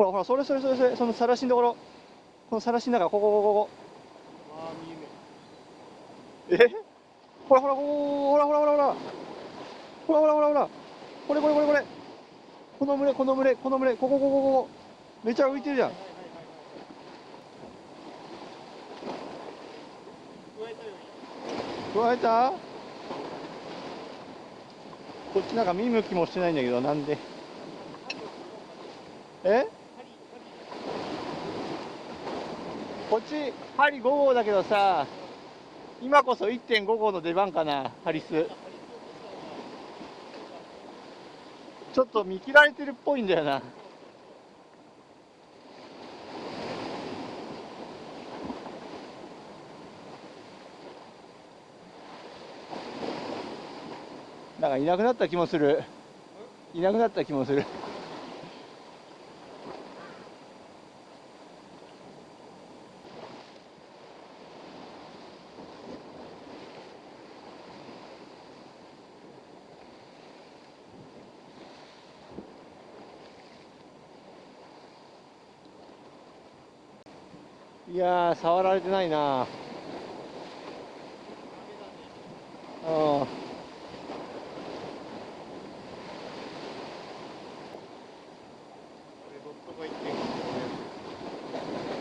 ほらほら、それそれそれそれ、そのさらしのところ、このさらしの中、ここ。ああ、見えねえ、ほらほら、ほらほらほらほら、ほらほらほらほら、これこれこれこれ、この群れこの群れこの群れ、ここ、めちゃ浮いてるじゃん。加えた？こっちなんか見向きもしてないんだけど、なんで？え？こっち針5号だけどさ、今こそ 1.5 号の出番かな、ハリス。ちょっと見切られてるっぽいんだよな。なんかいなくなった気もする。いなくなった気もする。いやー、触られてないな。うん。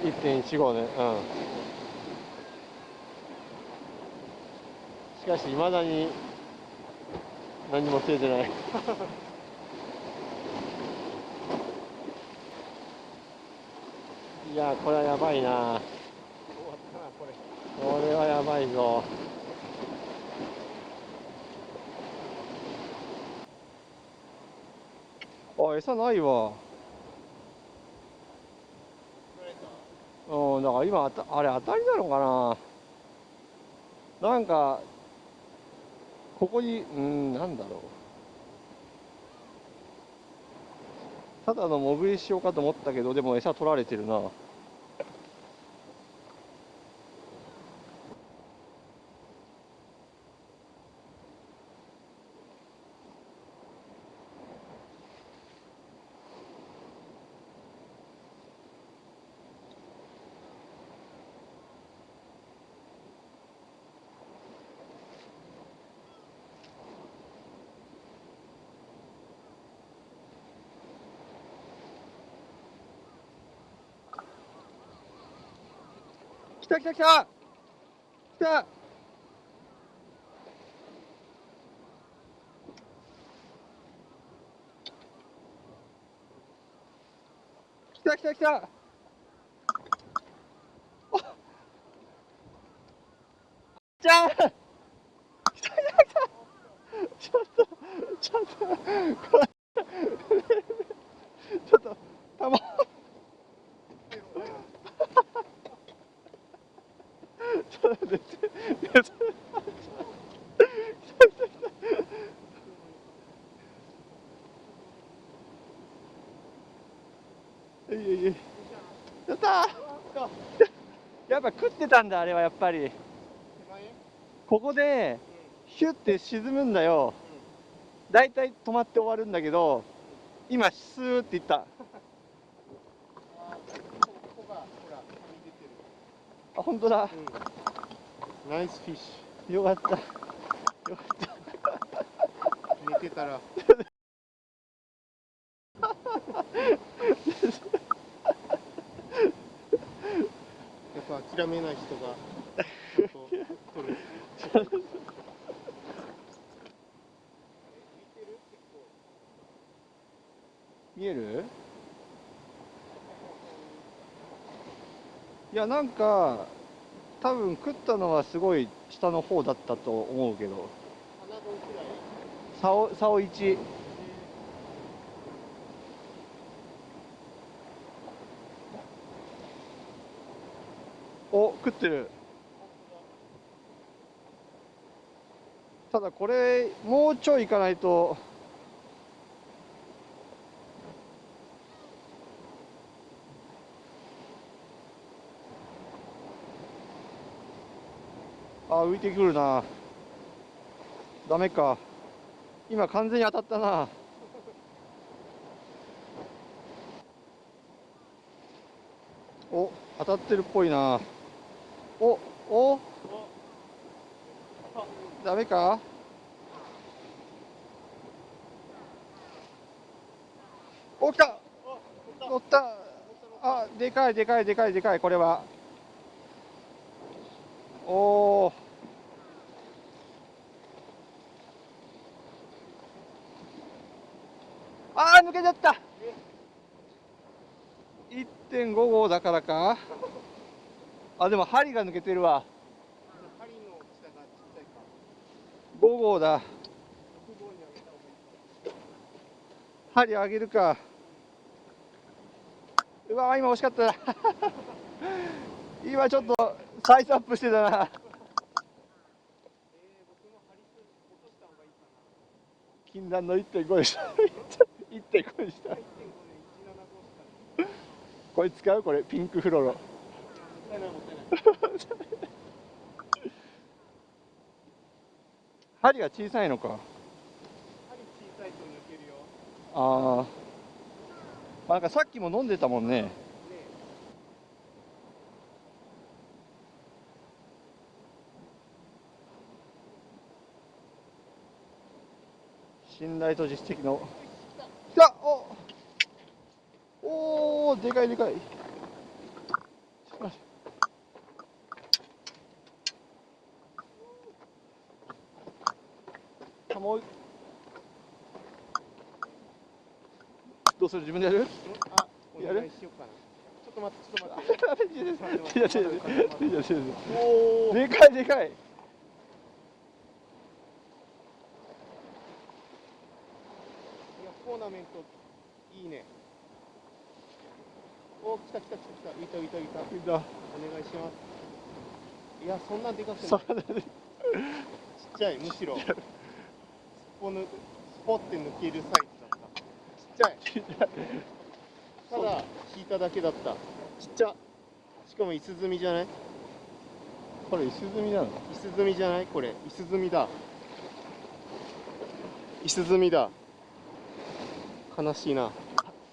1.1 号ね。うん。しかし、未だに何も釣れてない。いやー、これはやばいな。これはやばいぞ。あ、餌ないわ。うん、だから今あれ当たりなのかな。なんか、ここに、なんだろう。ただの潜りしようかと思ったけど、でも餌取られてるな。来た来た来た来た。来た来た来た。じゃん。来た来た来た。ちょっとちょっとこれちょっとたまちょっと待ってやったー。やっぱ食ってたんだ、あれはやっぱり。ここでヒュッて沈むんだよ。だいたい止まって終わるんだけど、今スーっていった。あ、本当だ。ナイスフィッシよかった。よかった。ュ。寝てたら。やっぱ諦めない人がちゃんと取る。見える？いや、なんか多分食ったのはすごい下の方だったと思うけど、竿1。お、食ってる。ただこれもうちょい行かないと。あ、浮いてくるな。ダメか。今完全に当たったな。お、当たってるっぽいな。お、ダメか。お、来た。乗った。あ、でかいでかいでかいでかい、これは。おお。あー、抜けちゃった。1.5 号だからか。あ、でも針が抜けてるわ。針の大きさがちっちゃいか。5号だ。6号にあげた方がいいか。針上げるか。うわ、今惜しかったな。今ちょっとサイズアップしてたな。僕も針数落とした方がいいかな。禁断の 1.5 でした。1.5 でした。1.5で17号した。これ使う？これピンクフロロ。もったいないもったいない。針が小さいのか。針小さいと抜けるよ。ああ。なんかさっきも飲んでたもんね。信頼と実績の。来た。おー、でかいでかい。もう。どうする？自分でやる？あ、お願いしようかな。ちょっと待って、ちょっと待って。おお。でかいでかい。いや、トーナメントいいね。お、来た来た来た来た。いた。お願いします。いや、そんなでかくない。ちっちゃい、むしろ。スポって抜けるサイズだった。ちっちゃい。ただ引いただけだった。ちっちゃ。しかもイスズミじゃない？これイスズミなの？イスズミじゃない？これイスズミだ。イスズミだ。悲しいな。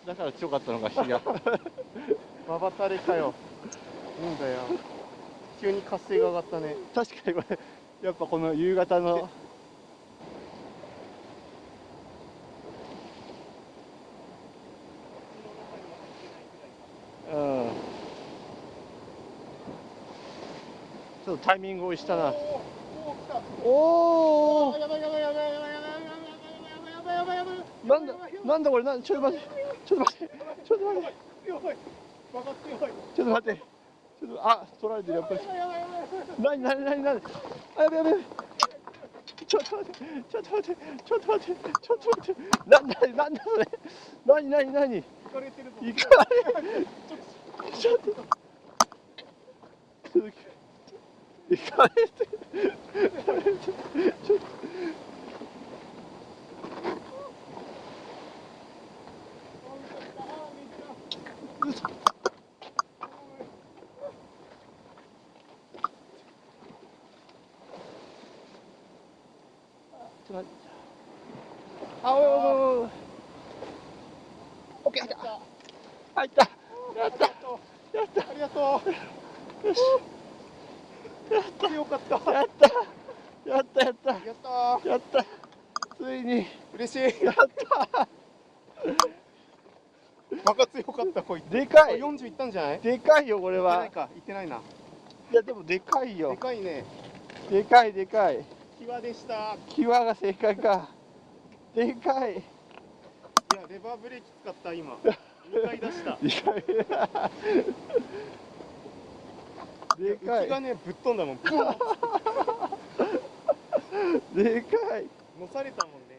だから強かったのか、火が。まばたれかよ。なんだよ。急に活性が上がったね。確かにこれ、やっぱこの夕方の。うん。ちょっとタイミングをしたな。おお。なんだこれ、ちょっと待って。あ、取られてる、やっぱり。なに。あ、やべ。ちょっと待って。なんだそれ。なに。いかれ。ちょっと。いかれて。ちょっと。オッケー、入った。やった。ありがとう。よし。強かった。やった。ついに。嬉しい。やった。バカ強かったこいつ。でかい。40いったんじゃない？でかいよこれは。いってないな。いやでもでかいよ。でかいね。でかい。際でした。際が正解か。でかい。いやレバーブレーキ使った今。2回出した。でかい。浮きがねぶっ飛んだもん。でかい。乗されたもんね。